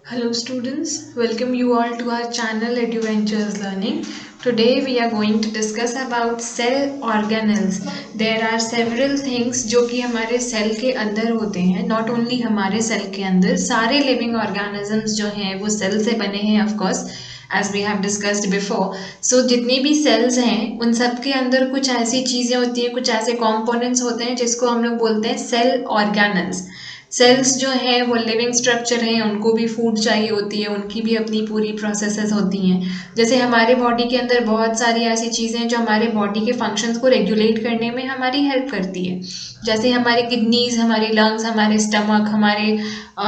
Hello students, welcome you all to our channel EduVentures Learning. Today we are going to discuss about cell organelles. There are several things जो कि हमारे cell के अंदर होते हैं, not only हमारे cell के अंदर, सारे living organisms जो हैं वो सेल से बने हैं of course, as we have discussed before. So जितनी भी cells हैं उन सब के अंदर कुछ ऐसी चीज़ें होती हैं, कुछ ऐसे components होते हैं जिसको हम लोग बोलते हैं cell organelles. सेल्स जो है वो लिविंग स्ट्रक्चर हैं, उनको भी फूड चाहिए होती है, उनकी भी अपनी पूरी प्रोसेसेस होती हैं. जैसे हमारे बॉडी के अंदर बहुत सारी ऐसी चीज़ें हैं जो हमारे बॉडी के फंक्शंस को रेगुलेट करने में हमारी हेल्प करती है. जैसे हमारे किडनीज, हमारे लंग्स, हमारे स्टमक, हमारे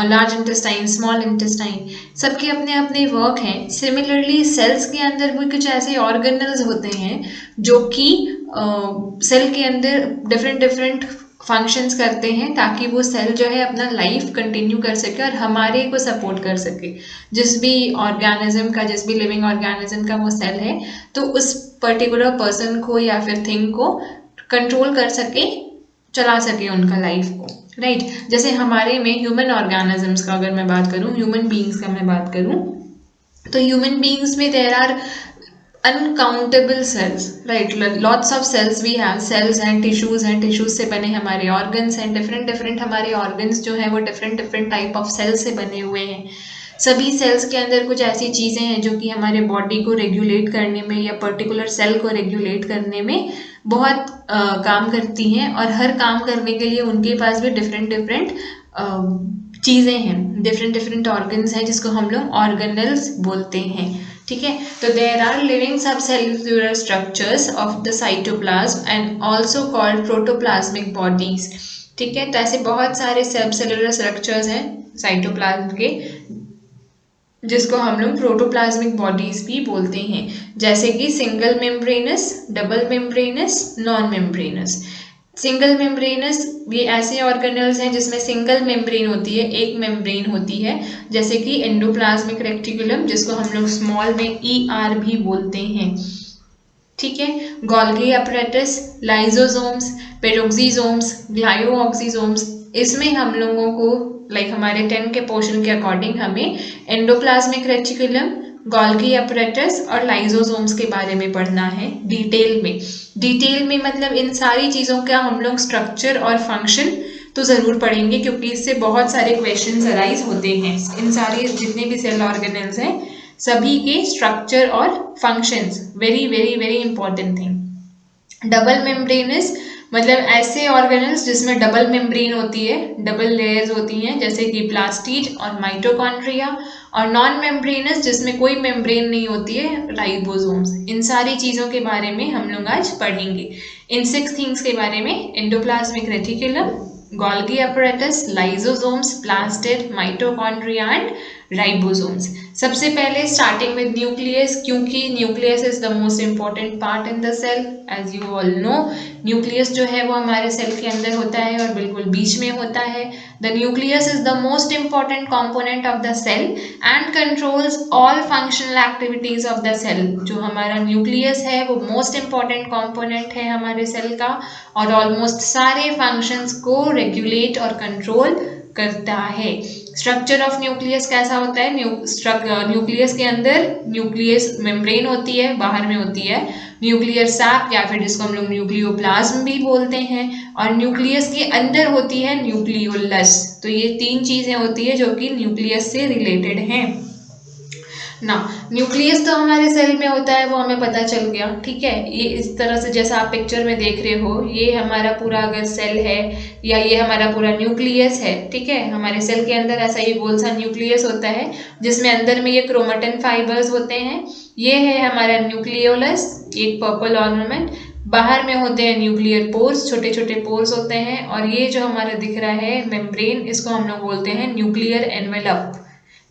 लार्ज इंटेस्टाइन, स्मॉल इंटेस्टाइन, सबके अपने अपने वर्क हैं. सिमिलरली सेल्स के अंदर भी कुछ ऐसे ऑर्गेनल्स होते हैं जो कि सेल के अंदर डिफरेंट डिफरेंट फंक्शंस करते हैं ताकि वो सेल जो है अपना लाइफ कंटिन्यू कर सके और हमारे को सपोर्ट कर सके. जिस भी ऑर्गेनिज्म का, जिस भी लिविंग ऑर्गेनिज्म का वो सेल है, तो उस पर्टिकुलर पर्सन को या फिर थिंग को कंट्रोल कर सके, चला सके उनका लाइफ को, राइट. जैसे हमारे में ह्यूमन ऑर्गेनिजम्स का अगर मैं बात करूँ, ह्यूमन बींग्स का मैं बात करूँ, तो ह्यूमन बींग्स में there are uncountable cells, right? Lots of cells we have. cells हैं, tissues हैं, tissues से बने हमारे organs हैं, different हमारे organs जो हैं वो different type of cells से बने हुए हैं. सभी cells के अंदर कुछ ऐसी चीज़ें हैं जो कि हमारे body को regulate करने में या particular cell को regulate करने में बहुत काम करती हैं, और हर काम करने के लिए उनके पास भी different चीज़ें हैं, different organs हैं जिसको हम लोग organelles बोलते हैं. ठीक है, तो there are living subcellular structures of the cytoplasm and also called protoplasmic bodies. ठीक है, तो ऐसे बहुत सारे सबसेल्युलर स्ट्रक्चर्स हैं साइटोप्लाज्म के जिसको हम लोग प्रोटोप्लाज्मिक बॉडीज भी बोलते हैं, जैसे कि single membranes, double membranous, non membranes. Single membranes ये ऐसे ऑर्गेनल्स हैं जिसमें सिंगल मेम्ब्रेन होती है, एक मेम्ब्रेन होती है, जैसे कि एंडोप्लाज्मिक रेक्टिकुलम जिसको हम लोग स्मॉल में ER भी बोलते हैं. ठीक है, गोल्गी अपैरेटस, लाइसोसोम्स, पेरोक्सिसोम्स, ग्लाइकोऑक्सिसोम्स, इसमें हम लोगों को लाइक हमारे 10 के पोर्शन के अकॉर्डिंग हमें एंडोप्लाज्मिक रेटिकुलम, गोल्गी अपैरेटस और लाइसोसोम्स के बारे में पढ़ना है डिटेल में. डिटेल में मतलब इन सारी चीज़ों का हम लोग स्ट्रक्चर और फंक्शन तो ज़रूर पढ़ेंगे, क्योंकि इससे बहुत सारे क्वेश्चंस अराइज होते हैं. इन सारे जितने भी सेल ऑर्गेनल्स हैं सभी के स्ट्रक्चर और functions very important thing. Double membranous मतलब ऐसे ऑर्गेनल्स जिसमें डबल मेम्ब्रेन होती है, डबल लेयर्स होती हैं, जैसे कि प्लास्टिड और माइटोकॉन्ड्रिया. और नॉन मेम्ब्रेनस जिसमें कोई मेम्ब्रेन नहीं होती है, राइबोसोम्स. इन सारी चीज़ों के बारे में हम लोग आज पढ़ेंगे. इन 6 थिंग्स के बारे में, endoplasmic reticulum, Golgi apparatus, lysosomes, plastid, mitochondria and ribosomes. सबसे पहले स्टार्टिंग विद न्यूक्लियस, क्योंकि nucleus is the most important part in the cell. As you all know, nucleus जो है वो हमारे सेल के अंदर होता है और बिल्कुल बीच में होता है. The nucleus is the most important component of the cell and controls all functional activities of the cell. जो हमारा न्यूक्लियस है वो मोस्ट इंपॉर्टेंट कॉम्पोनेंट है हमारे सेल का, और ऑलमोस्ट सारे फंक्शंस को रेगुलेट और कंट्रोल करता है. स्ट्रक्चर ऑफ न्यूक्लियस कैसा होता है? न्यूक्लियस के अंदर न्यूक्लियस मेम्ब्रेन होती है, बाहर में होती है न्यूक्लियर सैप, या फिर जिसको हम लोग न्यूक्लियोप्लाज्म भी बोलते हैं, और न्यूक्लियस के अंदर होती है न्यूक्लियोलस. तो ये 3 चीज़ें होती है जो कि न्यूक्लियस से रिलेटेड हैं ना. न्यूक्लियस तो हमारे सेल में होता है, वो हमें पता चल गया. ठीक है, ये इस तरह से जैसा आप पिक्चर में देख रहे हो, ये हमारा पूरा अगर सेल है या ये हमारा पूरा न्यूक्लियस है. ठीक है, हमारे सेल के अंदर ऐसा ही गोल सा न्यूक्लियस होता है जिसमें अंदर में ये क्रोमेटिन फाइबर्स होते हैं. ये है हमारा न्यूक्लियोलस, एक पर्पल ऑर्नामेंट. बाहर में होते हैं न्यूक्लियर पोर्स, छोटे छोटे पोर्स होते हैं. और ये जो हमारा दिख रहा है मेम्ब्रेन, इसको हम लोग बोलते हैं न्यूक्लियर एनवेलप.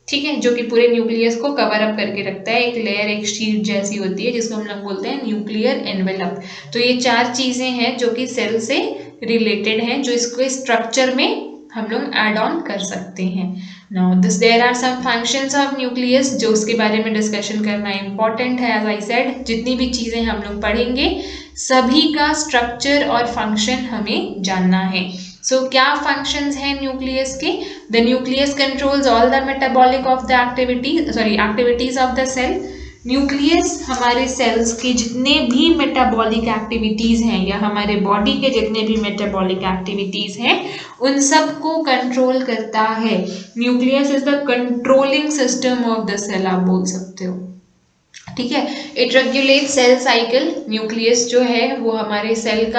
ठीक है, जो कि पूरे न्यूक्लियस को कवर अप करके रखता है, एक लेयर, एक शीट जैसी होती है जिसको हम लोग बोलते हैं न्यूक्लियर एनवेलप. तो ये 4 चीज़ें हैं जो कि सेल से रिलेटेड हैं, जो इसको स्ट्रक्चर में हम लोग ऐड ऑन कर सकते हैं. Now there are some functions of nucleus, जो उसके बारे में डिस्कशन करना इंपॉर्टेंट है. एज आई सेड, जितनी भी चीज़ें हम लोग पढ़ेंगे सभी का स्ट्रक्चर और फंक्शन हमें जानना है. सो क्या फंक्शंस हैं न्यूक्लियस के? The nucleus controls all the metabolic of the activities of the cell. Nucleus हमारे सेल्स के जितने भी मेटाबॉलिक एक्टिविटीज हैं या हमारे बॉडी के जितने भी मेटाबॉलिक एक्टिविटीज हैं उन सब को कंट्रोल करता है। Nucleus is the controlling system of the cell, आप बोल सकते हो, ठीक है। It regulate cell cycle. Nucleus जो है वो हमारे सेल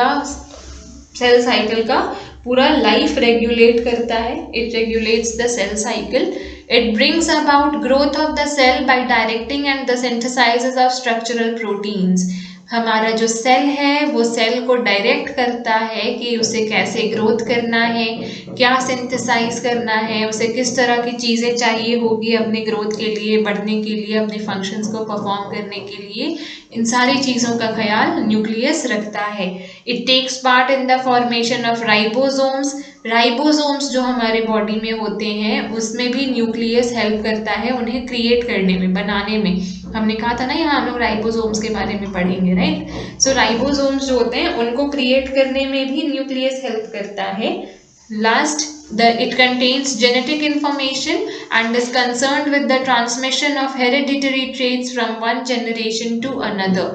साइकिल का पूरा लाइफ रेगुलेट करता है। It regulates the cell cycle. It brings about growth of the cell by directing and the synthesizes of structural proteins. हमारा जो सेल है वो सेल को डायरेक्ट करता है कि उसे कैसे ग्रोथ करना है, क्या सिंथेसाइज करना है, उसे किस तरह की चीज़ें चाहिए होगी अपने ग्रोथ के लिए, बढ़ने के लिए, अपने फंक्शंस को परफॉर्म करने के लिए। इन सारी चीज़ों का ख्याल न्यूक्लियस रखता है। It takes part in the formation of ribosomes. Ribosomes जो हमारे बॉडी में होते हैं उसमें भी न्यूक्लियस हेल्प करता है उन्हें क्रिएट करने में, बनाने में। हमने कहा था ना यहाँ हम लोग राइबोसोम्स के बारे में पढ़ेंगे, राइट। सो राइबोसोम्स जो होते हैं उनको क्रिएट करने में भी न्यूक्लियस हेल्प करता है। Last, it contains genetic information and is concerned with the transmission of hereditary traits from one generation to another.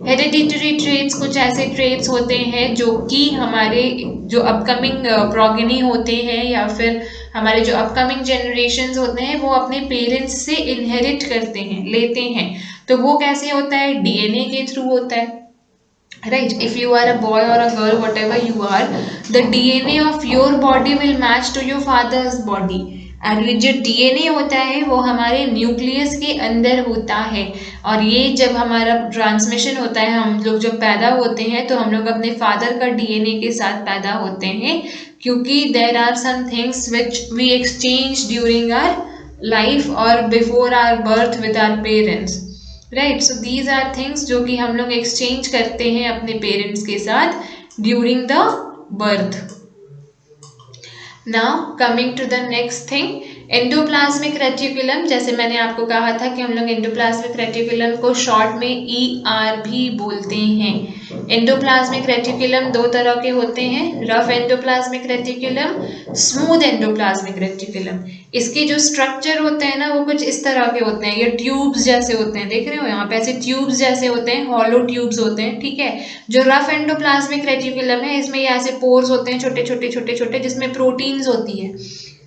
Hereditary traits कुछ ऐसे ट्रेट्स होते हैं जो कि हमारे जो अपकमिंग प्रोगेनी होते हैं या फिर हमारे जो अपकमिंग जनरेशन्स होते हैं वो अपने पेरेंट्स से इनहेरिट करते हैं, लेते हैं। तो वो कैसे होता है? डीएनए के थ्रू होता है, right? If you are a boy or a girl, whatever you are, the DNA of your body will match to your father's body. और ये जो डीएनए होता है वो हमारे न्यूक्लियस के अंदर होता है और ये जब हमारा ट्रांसमिशन होता है, हम लोग जब पैदा होते हैं तो हम लोग अपने फादर का डीएनए के साथ पैदा होते हैं, क्योंकि there are some things which we exchange during our life और before our birth with our parents, right. So these are things जो कि हम लोग एक्सचेंज करते हैं अपने पेरेंट्स के साथ during the birth. Now coming to the next thing, endoplasmic reticulum. जैसे मैंने आपको कहा था कि हम लोग एंडोप्लाज्मिक रेटिकुलम को शॉर्ट में ER भी बोलते हैं। एंडोप्लाज्मिक रेटिकुलम दो तरह के होते हैं, rough endoplasmic reticulum, smooth endoplasmic reticulum. इसके जो स्ट्रक्चर होते हैं ना वो कुछ इस तरह के होते हैं, ये ट्यूब्स जैसे होते हैं, देख रहे हो यहाँ पे ऐसे ट्यूब्स जैसे होते हैं, हॉलो ट्यूब्स होते हैं, ठीक है। जो रफ एंडोप्लाज्मिक रेटिकुलम है इसमें ये ऐसे पोर्स होते हैं, छोटे छोटे छोटे छोटे, जिसमें प्रोटीन्स होती है।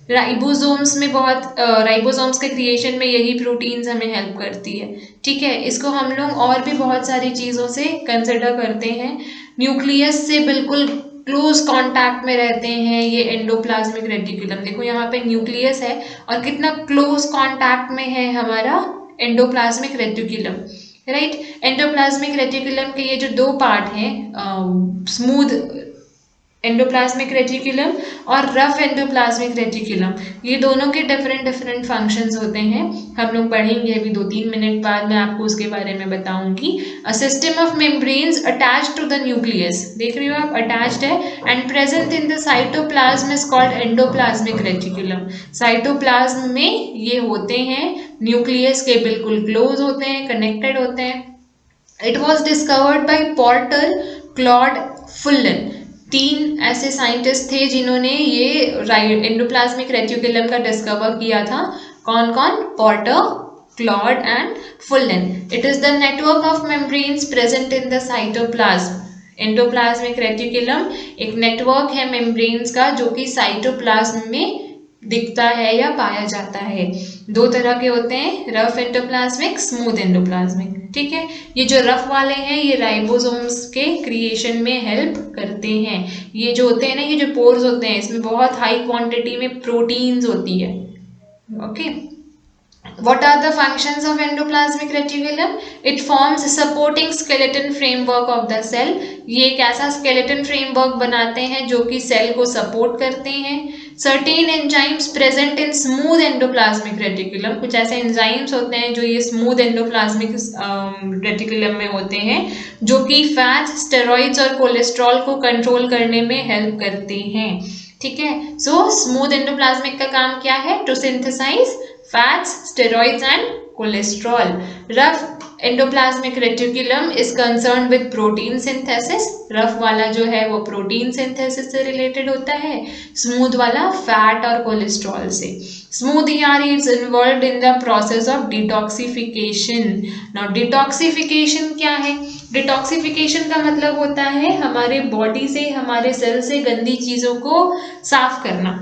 राइबोसोम्स में बहुत राइबोसोम्स के क्रिएशन में यही प्रोटीन्स हमें हेल्प करती है, ठीक है। इसको हम लोग और भी बहुत सारी चीज़ों से कंसिडर करते हैं। न्यूक्लियस से बिल्कुल क्लोज कांटेक्ट में रहते हैं ये एंडोप्लाज्मिक रेटिकुलम। देखो यहाँ पे न्यूक्लियस है और कितना क्लोज कांटेक्ट में है हमारा endoplasmic reticulum, right. Endoplasmic reticulum के ये जो दो पार्ट हैं, स्मूथ एंडोप्लाज्मिक रेटिकुलम और रफ एंडोप्लाज्मिक रेटिकुलम, ये दोनों के डिफरेंट फंक्शंस होते हैं। हम लोग पढ़ेंगे अभी 2-3 मिनट बाद, मैं आपको उसके बारे में बताऊंगी। A system of membranes attached to the nucleus, देख रहे हो आप, अटैच्ड है, and present in the cytoplasm is called endoplasmic reticulum. Cytoplasm में ये होते हैं, न्यूक्लियस के बिल्कुल क्लोज होते हैं, कनेक्टेड होते हैं। It was discovered by Porter, Claude, Fullam. 3 ऐसे साइंटिस्ट थे जिन्होंने ये एंडोप्लाज्मिक रेटिकुलम का डिस्कवर किया था। कौन कौन? Porter, Claude and Fullam. It is the network of membranes present in the cytoplasm. Endoplasmic reticulum एक नेटवर्क है मेम्ब्रेन्स का जो कि साइटोप्लाज्म में दिखता है या पाया जाता है। 2 तरह के होते हैं, रफ एंडोप्लाज्मिक, स्मूथ एंडोप्लाज्मिक, ठीक है। ये जो रफ वाले हैं ये राइबोसोम्स के क्रिएशन में हेल्प करते हैं। ये जो होते हैं ना, ये जो पोर्स होते हैं इसमें बहुत हाई क्वांटिटी में प्रोटीन्स होती है, okay. What are the functions of endoplasmic reticulum? It forms a supporting skeleton framework of the cell. ये एक ऐसा skeleton framework बनाते हैं जो कि सेल को सपोर्ट करते हैं। Certain enzymes present in smooth endoplasmic reticulum, कुछ ऐसे enzymes होते हैं जो ये smooth endoplasmic reticulum में होते हैं, जो कि फैट्स, स्टेरॉइड्स और कोलेस्ट्रॉल को कंट्रोल करने में हेल्प करते हैं, ठीक है। सो स्मूथ एंडोप्लाज्मिक का काम क्या है? To synthesise fats, steroids and cholesterol. Rough endoplasmic reticulum is concern with protein synthesis. Rough वाला जो है वो प्रोटीन सिंथेसिस से रिलेटेड होता है, स्मूथ वाला फैट और कोलेस्ट्रॉल से। Smooth ER is involved in the process of detoxification. Now detoxification क्या है? डिटॉक्सिफिकेशन का मतलब होता है हमारे बॉडी से, हमारे सेल से गंदी चीजों को साफ करना,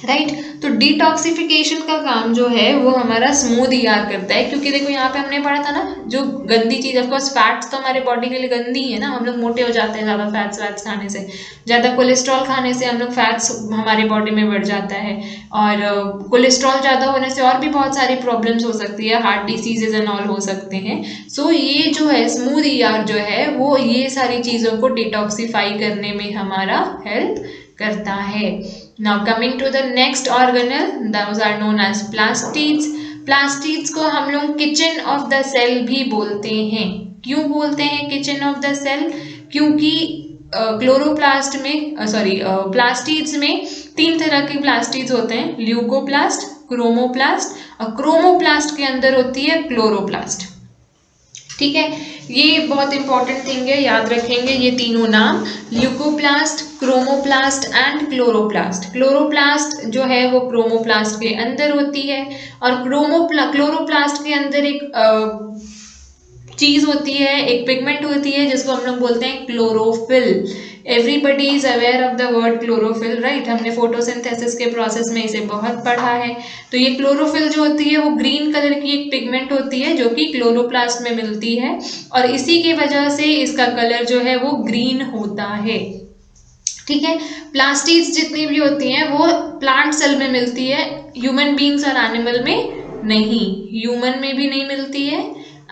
राइट। तो डिटॉक्सिफिकेशन का काम जो है वो हमारा स्मूथ ER करता है, क्योंकि देखो यहाँ पे हमने पढ़ा था ना, जो गंदी चीज, ऑफकोर्स फैट्स तो हमारे बॉडी के लिए गंदी है ना, हम लोग मोटे हो जाते हैं ज्यादा फैट्स वैट्स खाने से, ज्यादा कोलेस्ट्रॉल खाने से हम लोग फैट्स हमारे बॉडी में बढ़ जाता है, और कोलेस्ट्रॉल ज्यादा होने से और भी बहुत सारी प्रॉब्लम्स हो सकती है, हार्ट डिसीजेज एंड ऑल हो सकते हैं। सो ये जो है स्मूथ ER जो है वो ये सारी चीजों को डिटॉक्सिफाई करने में हमारा हेल्प करता है। Now coming to the next organelle, those are known as plastids. Plastids को हम लोग किचन ऑफ द सेल भी बोलते हैं। क्यों बोलते हैं किचन ऑफ द सेल? क्योंकि क्लोरोप्लास्ट में प्लास्टिड्स में 3 तरह के प्लास्टिड्स होते हैं, ल्यूकोप्लास्ट, क्रोमोप्लास्ट, और क्रोमोप्लास्ट के अंदर होती है क्लोरोप्लास्ट। ठीक है, ये बहुत इंपॉर्टेंट थिंग है, याद रखेंगे ये तीनों नाम, leucoplast, chromoplast and chloroplast. Chloroplast जो है वो क्रोमोप्लास्ट के अंदर होती है, और क्लोरोप्लास्ट के अंदर एक चीज होती है, एक पिगमेंट होती है जिसको हम लोग बोलते हैं chlorophyll. Everybody is aware of the word chlorophyll, right. हमने फोटोसिंथेसिस के प्रोसेस में इसे बहुत पढ़ा है। तो ये क्लोरोफिल जो होती है वो ग्रीन कलर की एक पिगमेंट होती है जो कि क्लोरोप्लास्ट में मिलती है, और इसी की वजह से इसका कलर जो है वो ग्रीन होता है। ठीक है, प्लास्टिड्स जितनी भी होती हैं वो प्लांट सेल में मिलती है, ह्यूमन बींग्स और एनिमल में नहीं। ह्यूमन में भी नहीं मिलती है,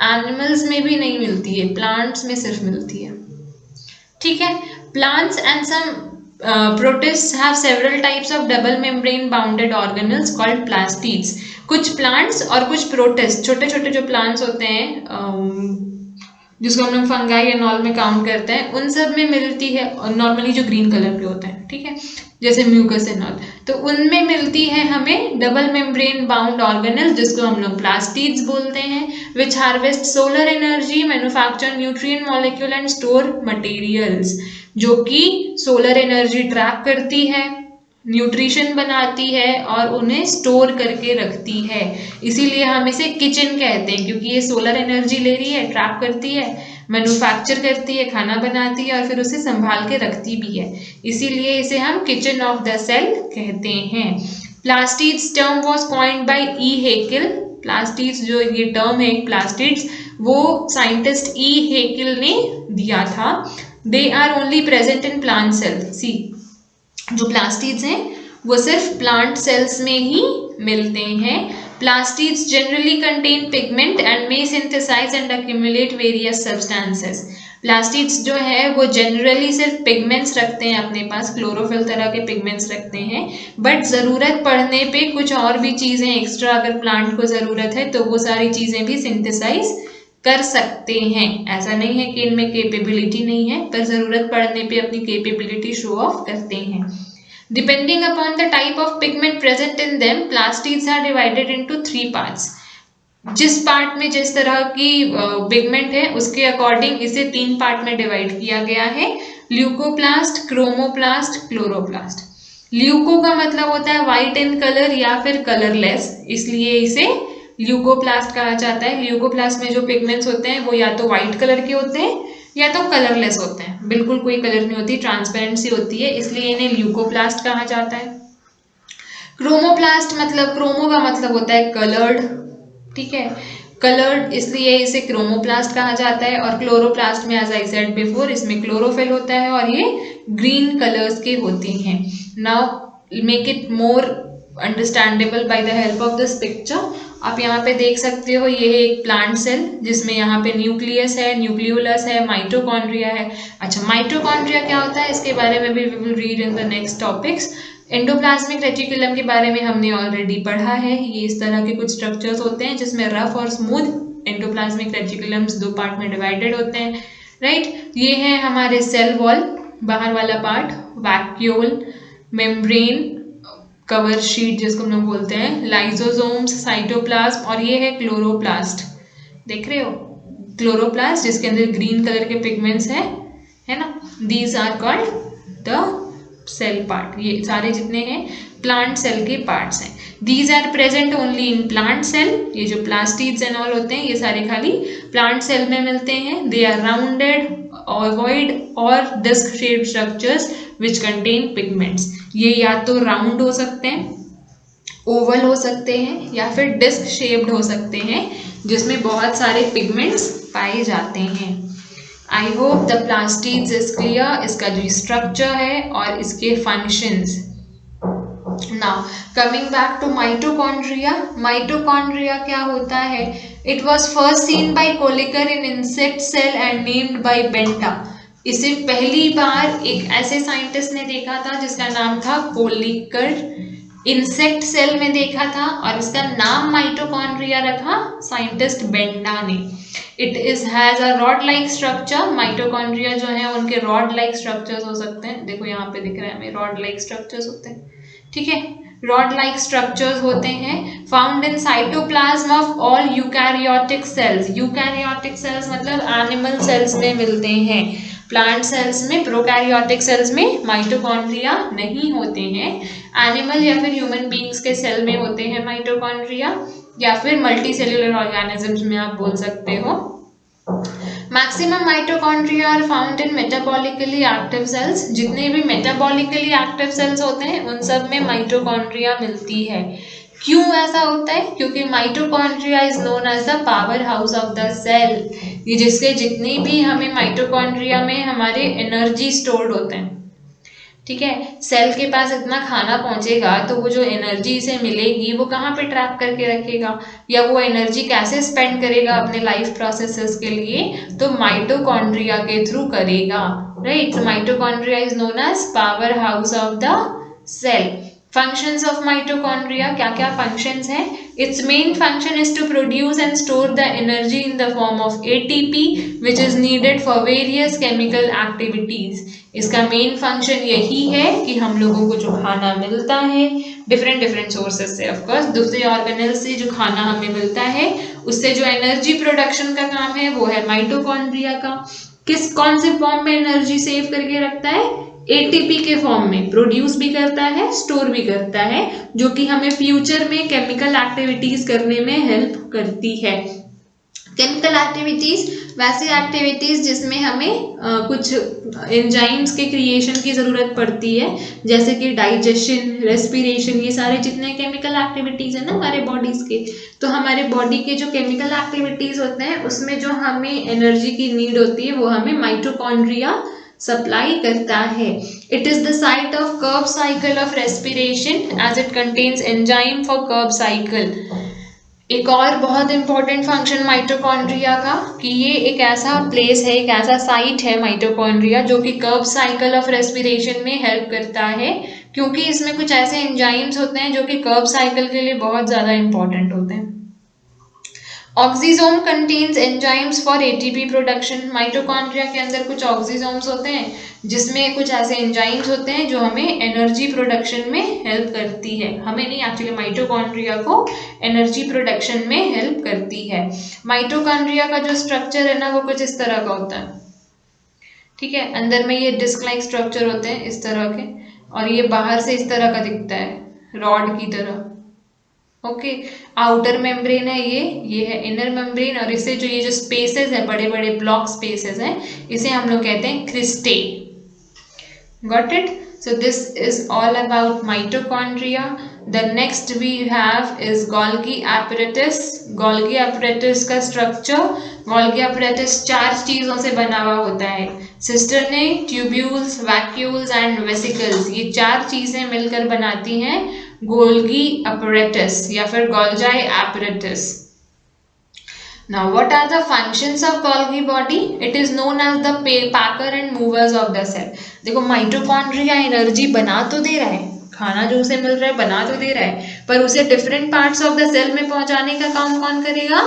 एनिमल्स में भी नहीं मिलती है, प्लांट्स में सिर्फ मिलती है। ठीक है, plants and some protists have several types of double membrane bounded organelles called plastids. कुछ प्लांट्स और कुछ प्रोटिस्ट, छोटे छोटे जो प्लांट्स होते हैं जिसको हम लोग फंगाई एंड ऑल में काउंट करते हैं, उन सब में मिलती है, और नॉर्मली जो ग्रीन कलर के होते हैं, ठीक है, जैसे म्यूकस एंड ऑल, तो उनमें मिलती है हमें डबल मेम्ब्रेन बाउंड ऑर्गेनल जिसको हम लोग प्लास्टिड्स बोलते हैं, which harvest solar energy, manufacture nutrient molecule and store materials, जो कि सोलर एनर्जी ट्रैप करती है, न्यूट्रिशन बनाती है और उन्हें स्टोर करके रखती है। इसीलिए हम इसे किचन कहते हैं, क्योंकि ये सोलर एनर्जी ले रही है, ट्रैप करती है, मैन्युफैक्चर करती है, खाना बनाती है और फिर उसे संभाल के रखती भी है, इसीलिए इसे हम किचन ऑफ द सेल कहते हैं। Plastids term was coined by E Haeckel. Plastids जो ये टर्म है प्लास्टिड्स, वो साइंटिस्ट ई हेकिल ने दिया था। They are only present in plant cell. See, जो प्लास्टिड्स हैं वो सिर्फ प्लांट सेल्स में ही मिलते हैं। Plastids generally contain pigment and may synthesize and accumulate various substances. Plastids जो है वो जनरली सिर्फ पिगमेंट्स रखते हैं अपने पास, क्लोरोफिल तरह के पिगमेंट्स रखते हैं, बट ज़रूरत पड़ने पे कुछ और भी चीज़ें एक्स्ट्रा, अगर प्लांट को ज़रूरत है तो वो सारी चीज़ें भी सिंथेसाइज कर सकते हैं। ऐसा नहीं है कि इनमें कैपेबिलिटी नहीं है, पर ज़रूरत पड़ने पे अपनी कैपेबिलिटी शो ऑफ करते हैं। Depending upon the type of pigment present in them, plastids are divided into 3 parts. जिस पार्ट में जिस तरह की पिगमेंट है उसके अकॉर्डिंग इसे 3 पार्ट में डिवाइड किया गया है, ल्यूकोप्लास्ट, क्रोमोप्लास्ट, क्लोरोप्लास्ट। ल्यूको का मतलब होता है व्हाइट इन कलर या फिर कलरलेस, इसलिए इसे ल्यूकोप्लास्ट कहा जाता है। ल्यूकोप्लास्ट में जो पिगमेंट्स होते हैं वो या तो व्हाइट कलर के होते हैं या तो कलरलेस होते हैं, बिल्कुल कोई कलर नहीं होती, ट्रांसपेरेंट सी होती है, इसलिए इन्हें ल्यूकोप्लास्ट कहा जाता है। क्रोमोप्लास्ट मतलब, क्रोमो का मतलब होता है कलर्ड, ठीक है, कलर्ड, इसलिए इसे क्रोमोप्लास्ट कहा जाता है। और क्लोरोप्लास्ट में, एज आई सेड बिफोर, इसमें क्लोरोफिल होता है और ये ग्रीन कलर्स के होते हैं। Now make it more understandable by the help of this picture. आप यहाँ पे देख सकते हो, ये है एक प्लांट सेल जिसमें यहाँ पे न्यूक्लियस है, न्यूक्लियोलस है, माइटोकॉन्ड्रिया है। अच्छा, माइटोकॉन्ड्रिया क्या होता है इसके बारे में भी we will read in the next topics. Endoplasmic reticulum के बारे में हमने ऑलरेडी पढ़ा है। ये इस तरह के कुछ स्ट्रक्चर्स होते हैं जिसमें रफ और स्मूथ एंडोप्लाज्मिक रेटिकुलम्स 2 पार्ट में डिवाइडेड होते हैं, राइट। ये है हमारे सेल वॉल, बाहर वाला part, vacuole, membrane, cover sheet जिसको हम लोग बोलते हैं, लाइसोसोम्स, साइटोप्लाज्म, और ये है क्लोरोप्लास्ट। देख रहे हो क्लोरोप्लास्ट जिसके अंदर ग्रीन कलर के पिगमेंट्स है ना। These are called the cell part. ये सारे जितने हैं प्लांट सेल के पार्ट्स हैं। These are present only in plant cell. ये जो प्लास्टिड्स एंड ऑल होते हैं ये सारे खाली प्लांट सेल में मिलते हैं। दे आर राउंडेड, ओवॉइड और disc shaped structures which contain pigments. ये या तो राउंड हो सकते हैं, ओवल हो सकते हैं, या फिर डिस्क शेप्ड हो सकते हैं जिसमें बहुत सारे पिगमेंट्स पाए जाते हैं। I hope the plastids is clear. इसका जो स्ट्रक्चर है और इसके functions. Now coming back to mitochondria. Mitochondria क्या होता है? It was first seen by Kolliker in insect cell and named by Benda. इसे पहली बार एक ऐसे साइंटिस्ट ने देखा था जिसका नाम था कोलिकर। इंसेक्ट सेल में देखा था और इसका नाम माइटोकॉन्ड्रिया रखा साइंटिस्ट बेंटा ने। It is has a rod like structure. Mitochondria जो है उनके रॉड लाइक स्ट्रक्चर्स हो सकते हैं। देखो यहाँ पे दिख रहा है हमें रॉड लाइक स्ट्रक्चर्स होते हैं, ठीक है, रॉड लाइक स्ट्रक्चर्स होते हैं। Found in cytoplasm of all eukaryotic cells. Eukaryotic cells मतलब एनिमल सेल्स में मिलते हैं। प्लांट सेल्स में, प्रोकैरियोटिक सेल्स में माइटोकॉन्ड्रिया नहीं होते हैं। एनिमल या फिर ह्यूमन बींग्स के सेल में होते हैं माइटोकॉन्ड्रिया, या फिर मल्टी सेल्यूलर ऑर्गेनिजम्स में आप बोल सकते हो। Maximum mitochondria are found in metabolically active cells. जितने भी मेटाबॉलिकली एक्टिव सेल्स होते हैं उन सब में माइटोकॉन्ड्रिया मिलती है। क्यों ऐसा होता है? क्योंकि mitochondria is known as the power house of the cell. ये जिसके जितनी भी हमें माइटोकॉन्ड्रिया में हमारे एनर्जी स्टोर्ड होते हैं, ठीक है। सेल के पास इतना खाना पहुंचेगा तो वो जो एनर्जी से मिलेगी वो कहाँ पे ट्रैप करके रखेगा, या वो एनर्जी कैसे स्पेंड करेगा अपने लाइफ प्रोसेसेस के लिए? तो माइटोकॉन्ड्रिया के थ्रू करेगा, right. Mitochondria is known as power house of the cell. Functions of mitochondria, क्या क्या functions हैं? Its main function is to produce and store the energy in the form of ATP which is needed for various chemical activities. इसका main function यही है कि हम लोगों को जो खाना मिलता है डिफरेंट सोर्सेस से, ऑफकोर्स दूसरे ऑर्गेनल से जो खाना हमें मिलता है उससे जो एनर्जी प्रोडक्शन का काम है वो है माइटोकॉन्ड्रिया का। कौन से फॉर्म में एनर्जी सेव करके रखता है? एटीपी के फॉर्म में प्रोड्यूस भी करता है, स्टोर भी करता है, जो कि हमें फ्यूचर में केमिकल एक्टिविटीज करने में हेल्प करती है। केमिकल एक्टिविटीज वैसे एक्टिविटीज जिसमें हमें कुछ एंजाइम्स के क्रिएशन की जरूरत पड़ती है, जैसे कि डाइजेशन, रेस्पिरेशन, ये सारे जितने केमिकल एक्टिविटीज है ना हमारे बॉडीज के, तो हमारे बॉडी के जो केमिकल एक्टिविटीज होते हैं उसमें जो हमें एनर्जी की नीड होती है वो हमें माइटोकॉन्ड्रिया सप्लाई करता है। It is the site of Krebs cycle of respiration as it contains enzyme for Krebs cycle. एक और बहुत इंपॉर्टेंट फंक्शन माइटोकॉन्ड्रिया का कि ये एक ऐसा प्लेस है, एक ऐसा साइट है माइटोकॉन्ड्रिया जो कि कर्व साइकिल ऑफ रेस्पिरेशन में हेल्प करता है, क्योंकि इसमें कुछ ऐसे एंजाइम्स होते हैं जो कि कर्व साइकिल के लिए बहुत ज़्यादा इंपॉर्टेंट होते हैं। Oxysome contains enzymes for ATP production. Mitochondria के अंदर कुछ ऑक्सीजोम्स होते हैं जिसमें कुछ ऐसे एंजाइम्स होते हैं जो हमें एनर्जी प्रोडक्शन में हेल्प करती है। हमें नहीं, एक्चुअली माइटोकॉन्ड्रिया को एनर्जी प्रोडक्शन में हेल्प करती है। माइटोकॉन्ड्रिया का जो स्ट्रक्चर है ना वो कुछ इस तरह का होता है, ठीक है। अंदर में ये डिस्क लाइक स्ट्रक्चर होते हैं इस तरह के, और ये बाहर से इस तरह का दिखता है रॉड की तरह, ओके। आउटर मेम्ब्रेन है ये है इनर मेम्ब्रेन, और इसे जो ये जो स्पेसेस है, बड़े बड़े ब्लॉक स्पेसेस हैं, इसे हम लोग कहते हैं cristae. Got it? So this is all about mitochondria. The next we have is Golgi apparatus. Golgi apparatus का स्ट्रक्चर, गोल्गी एपरेटस 4 चीजों से बना हुआ होता है। Cisternae, tubules, vacuoles and vesicles, ये 4 चीजें मिलकर बनाती हैं गोल्गी apparatus या फिर गोल्जाई apparatus. Now what are the functions of Golgi body? It is known as the packer and movers of the cell. देखो माइटोकॉन्ड्रिया एनर्जी बना तो दे रहा है, खाना जो उसे मिल रहा है बना तो दे रहा है, पर उसे different parts of the cell में पहुंचाने का काम कौन करेगा?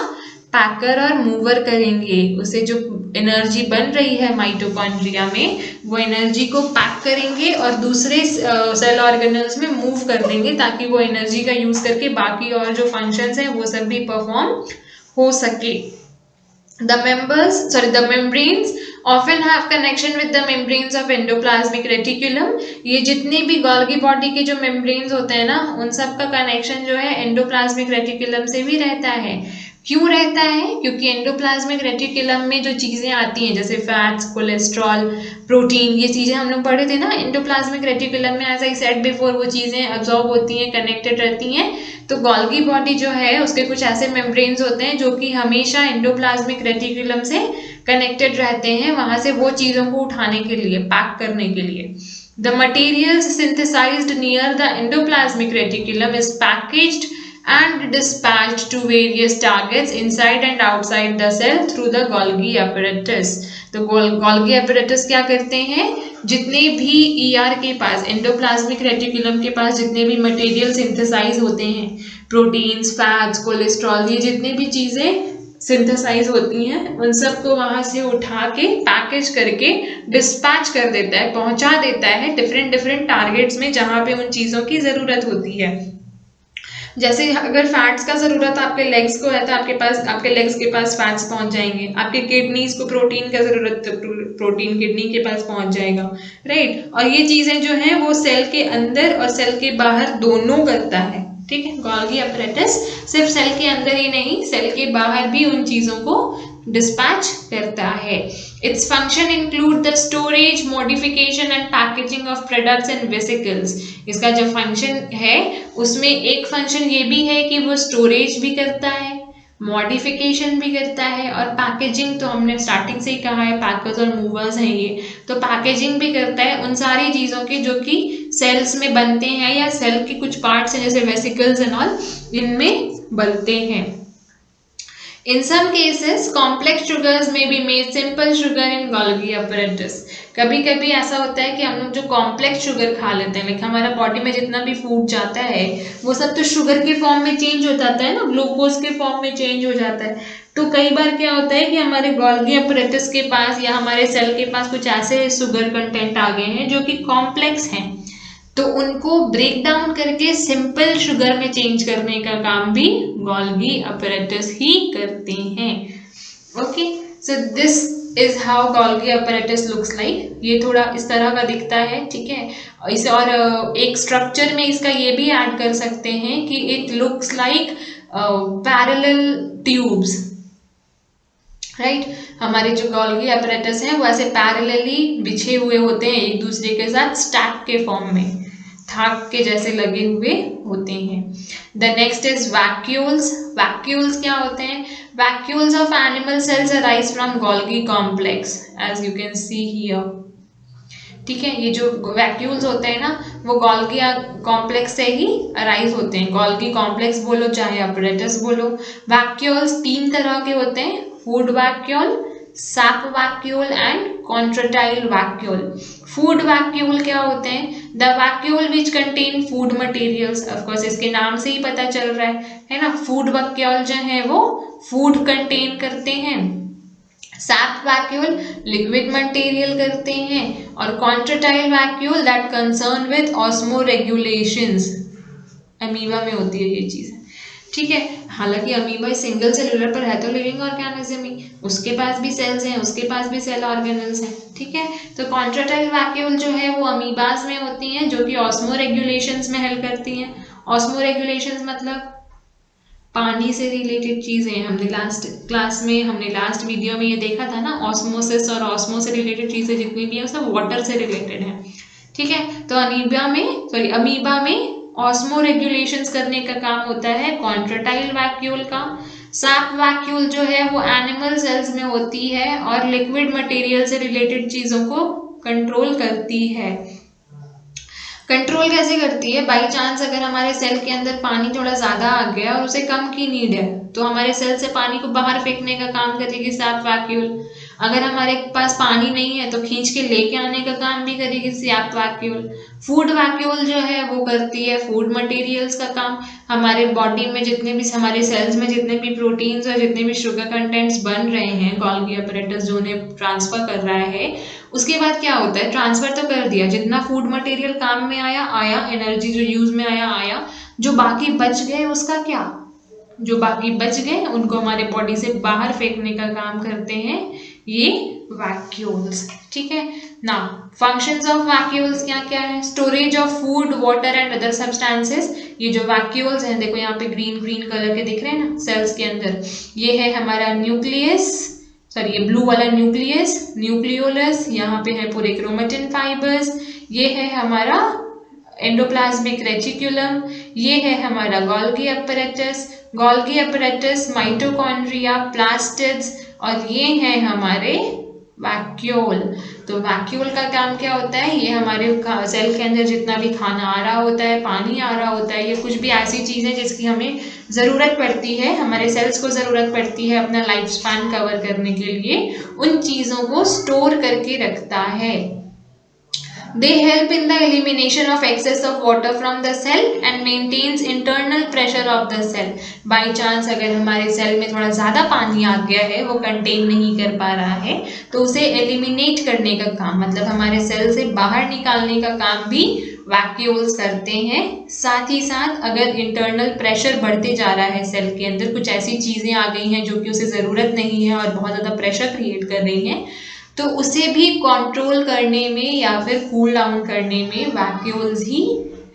पैकर और मूवर करेंगे, उसे जो एनर्जी बन रही है माइटोकॉन्ड्रिया में वो एनर्जी को पैक करेंगे और दूसरे सेल ऑर्गेनल्स में मूव कर देंगे ताकि वो एनर्जी का यूज करके बाकी और जो फंक्शंस हैं वो सब भी परफॉर्म हो सके। The membranes often have connection with the membranes of endoplasmic reticulum। ये जितने भी गोल्गी बॉडी के जो membranes होते हैं ना उन सब का कनेक्शन जो है एंडोप्लाज्मिक रेटिकुलम से भी रहता है। क्यों रहता है? क्योंकि एंडोप्लाज्मिक रेटिकुलम में जो चीजें आती हैं जैसे फैट्स, कोलेस्ट्रॉल, प्रोटीन, ये चीजें हम लोग पढ़े थे ना एंडोप्लाज्मिक रेटिकुलम में, एज आई सेड बिफोर, वो चीजें अब्जॉर्ब होती हैं, कनेक्टेड रहती हैं। तो गोल्गी बॉडी जो है उसके कुछ ऐसे मेम्ब्रेन्स होते हैं जो कि हमेशा एंडोप्लाज्मिक रेटिकुलम से कनेक्टेड रहते हैं, वहां से वो चीजों को उठाने के लिए, पैक करने के लिए। The materials synthesized near the endoplasmic reticulum is packaged and dispatched to various targets inside and outside the cell through the Golgi apparatus। तो Golgi apparatus क्या करते हैं? जितने भी ER के पास, एंडोप्लाज्मिक रेटिकुलम के पास जितने भी मटेरियल सिंथेसाइज होते हैं, प्रोटीन्स, फैट्स, कोलेस्ट्रॉल, ये जितनी भी चीजें सिंथेसाइज होती हैं उन सबको वहां से उठा के पैकेज करके डिस्पैच कर देता है, पहुंचा देता है डिफरेंट टारगेट्स में जहां पे उन चीजों की जरूरत होती है। जैसे अगर फैट्स का जरूरत आपके लेग्स को है तो आपके लेग्स के पास फैट्स पहुंच जाएंगे। आपके किडनीज को प्रोटीन का जरूरत है, प्रोटीन किडनी के पास पहुंच जाएगा, राइट। और ये चीजें जो हैं वो सेल के अंदर और सेल के बाहर दोनों करता है, ठीक है। गोल्गी apparatus सिर्फ सेल के अंदर ही नहीं, सेल के बाहर भी उन चीजों को डिस्पैच करता है। Its function include the storage, modification and packaging of products and vesicles। इसका जो फंक्शन है उसमें एक फंक्शन ये भी है कि वो स्टोरेज भी करता है, मॉडिफिकेशन भी करता है और पैकेजिंग, तो हमने स्टार्टिंग से ही कहा है पैकर्स और मूवर्स हैं ये, तो पैकेजिंग भी करता है उन सारी चीज़ों की जो कि सेल्स में बनते हैं या सेल के कुछ पार्ट्स हैं जैसे वेसिकल्स एंड ऑल, इनमें बनते हैं। In some cases, complex sugars may be made simple sugar in Golgi apparatus। कभी कभी ऐसा होता है कि हम लोग जो कॉम्प्लेक्स शुगर खा लेते हैं, लाइक हमारा बॉडी में जितना भी फूड जाता है वो सब तो शुगर के फॉर्म में चेंज हो जाता है ना, ग्लूकोज के फॉर्म में चेंज हो जाता है। तो कई बार क्या होता है कि हमारे गोल्गी apparatus के पास या हमारे सेल के पास कुछ ऐसे शुगर कंटेंट आ गए हैं जो कि कॉम्प्लेक्स हैं, तो उनको ब्रेक डाउन करके सिंपल शुगर में चेंज करने का काम भी गोल्गी apparatus ही करते हैं। Okay, so this is how Golgi apparatus looks like. ये थोड़ा इस तरह का दिखता है, ठीक है। इसे और एक स्ट्रक्चर में इसका ये भी ऐड कर सकते हैं कि it looks like parallel tubes, right. हमारे जो गोल्गी apparatus हैं वो ऐसे पैरेलली बिछे हुए होते हैं एक दूसरे के साथ, स्टैक के फॉर्म में, थाक के जैसे लगे हुए होते हैं। The next is vacuoles. Vacuoles क्या होते हैं? Vacuoles of animal cells arise from Golgi complex, as you can see here, ठीक है। ये जो वैक्यूल्स होते हैं ना वो गोल्गी कॉम्प्लेक्स से ही अराइज होते हैं। गोल्गी कॉम्प्लेक्स बोलो चाहे apparatus बोलो। वैक्यूल्स 3 तरह के होते हैं, food vacuole, sap vacuole and contractile vacuole. Food vacuole क्या होते हैं? The vacuole which contain food materials. Of course इसके नाम से ही पता चल रहा है ना, फूड वैक्यूल जो है वो फूड कंटेन करते हैं। सैप वैक्यूल लिक्विड मटेरियल करते हैं और contractile vacuole that concern with osmoregulations. Amoeba में होती है ये चीज, ठीक है। हालांकि अमीबा सिंगल सेलुलर पर है तो लिविंग ऑर्गेनिज्म ही, उसके पास भी सेल्स हैं, उसके पास भी सेल ऑर्गेनल्स हैं, ठीक है। तो कॉन्ट्रेटाइल वैक्यूल जो है वो अमीबास में होती हैं जो कि ऑस्मो रेगुलेशंस में हेल्प करती हैं। ऑस्मो रेगुलेशंस मतलब पानी से रिलेटेड चीजें। हमने लास्ट वीडियो में ये देखा था ना, ऑस्मोसिस और ऑस्मो से रिलेटेड चीजें जितनी भी है सब वाटर से रिलेटेड है, ठीक है। तो अमीबा में ऑस्मो रेगुलेशंस करने का काम होता है कॉन्ट्रेटाइल वैक्यूल का। सैप वैक्यूल जो है वो एनिमल सेल्स में होती है और लिक्विड मटेरियल से रिलेटेड चीजों को कंट्रोल करती है। कंट्रोल कैसे करती है? बाई चांस अगर हमारे सेल के अंदर पानी थोड़ा ज्यादा आ गया और उसे कम की नीड है तो हमारे सेल से पानी को बाहर फेंकने का काम करेगी सैप वैक्यूल। अगर हमारे पास पानी नहीं है तो खींच के लेके आने का काम भी करेगी सैप वैक्यूल। फूड वैक्यूल जो है वो करती है फूड मटेरियल्स का काम। हमारे बॉडी में जितने भी, हमारे सेल्स में जितने भी प्रोटीन्स और जितने भी शुगर कंटेंट्स बन रहे हैं, गोल्गी अपैरेटस जो उन्हें ट्रांसफर कर रहा है, उसके बाद क्या होता है, ट्रांसफर तो कर दिया, जितना फूड मटेरियल काम में आया आया, एनर्जी जो यूज में आया आया, जो बाकी बच गए उसका क्या, जो बाकी बच गए उनको हमारे बॉडी से बाहर फेंकने का काम करते हैं ये वैक्यूल्स। ठीक है ना। फंक्शंस ऑफ वैक्यूल्स क्या क्या है, storage of food, water and other substances. ये जो वैक्यूल्स हैं, देखो यहाँ पे ग्रीन ग्रीन कलर के दिख रहे हैं ना सेल्स के अंदर, ये है हमारा न्यूक्लियस, सॉरी ये ब्लू वाला न्यूक्लियस, न्यूक्लियोलस, यहाँ पे है पूरे क्रोमेटिन फाइबर्स, ये है हमारा एंडोप्लाज्मिक रेटिकुलम, ये है हमारा Golgi apparatus, Golgi apparatus, mitochondria, plastids, और ये है हमारे वैक्यूल। तो वैक्यूल का काम क्या होता है, ये हमारे सेल के अंदर जितना भी खाना आ रहा होता है, पानी आ रहा होता है, ये कुछ भी ऐसी चीज़ है जिसकी हमें ज़रूरत पड़ती है, हमारे सेल्स को ज़रूरत पड़ती है अपना लाइफ स्पैन कवर करने के लिए, उन चीज़ों को स्टोर करके रखता है। They help in the elimination of excess of water from the cell and maintains internal pressure of the cell. By chance अगर हमारे सेल में थोड़ा ज़्यादा पानी आ गया है, वो कंटेन नहीं कर पा रहा है, तो उसे एलिमिनेट करने का काम, मतलब हमारे सेल से बाहर निकालने का काम भी वैक्यूल्स करते हैं। साथ ही साथ अगर इंटरनल प्रेशर बढ़ते जा रहा है सेल के अंदर, कुछ ऐसी चीज़ें आ गई हैं जो कि उसे ज़रूरत नहीं है और बहुत ज़्यादा प्रेशर क्रिएट कर रही हैं, तो उसे भी कंट्रोल करने में या फिर कूल डाउन करने में वैक्यूल्स ही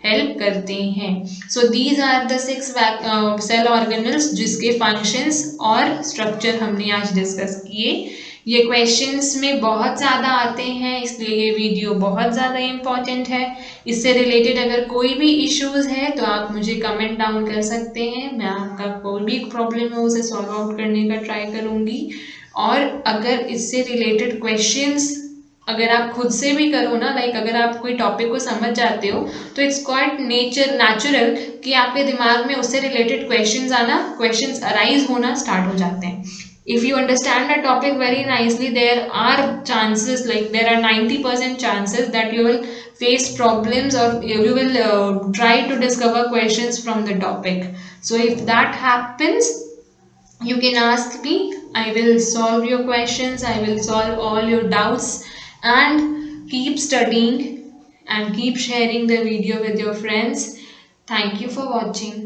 हेल्प करते हैं। So these are the 6 cell organelles जिसके फंक्शंस और स्ट्रक्चर हमने आज डिस्कस किए। ये क्वेश्चंस में बहुत ज़्यादा आते हैं, इसलिए ये वीडियो बहुत ज़्यादा इम्पॉर्टेंट है। इससे रिलेटेड अगर कोई भी इश्यूज़ है तो आप मुझे कमेंट डाउन कर सकते हैं, मैं आपका कोई भी प्रॉब्लम है उसे सॉल्व आउट करने का ट्राई करूँगी। और अगर इससे रिलेटेड क्वेश्चंस अगर आप खुद से भी करो ना, लाइक अगर आप कोई टॉपिक को समझ जाते हो तो इट्स क्वाइट नेचुरल कि आपके दिमाग में उससे रिलेटेड क्वेश्चंस अराइज होना स्टार्ट हो जाते हैं। If you understand a topic very nicely, there are chances, like there are 90% chances that you will face problems or you will try to discover questions from the topic. So if that happens, you can ask me, I will solve your questions, I will solve all your doubts, and keep studying and keep sharing the video with your friends. Thank you for watching.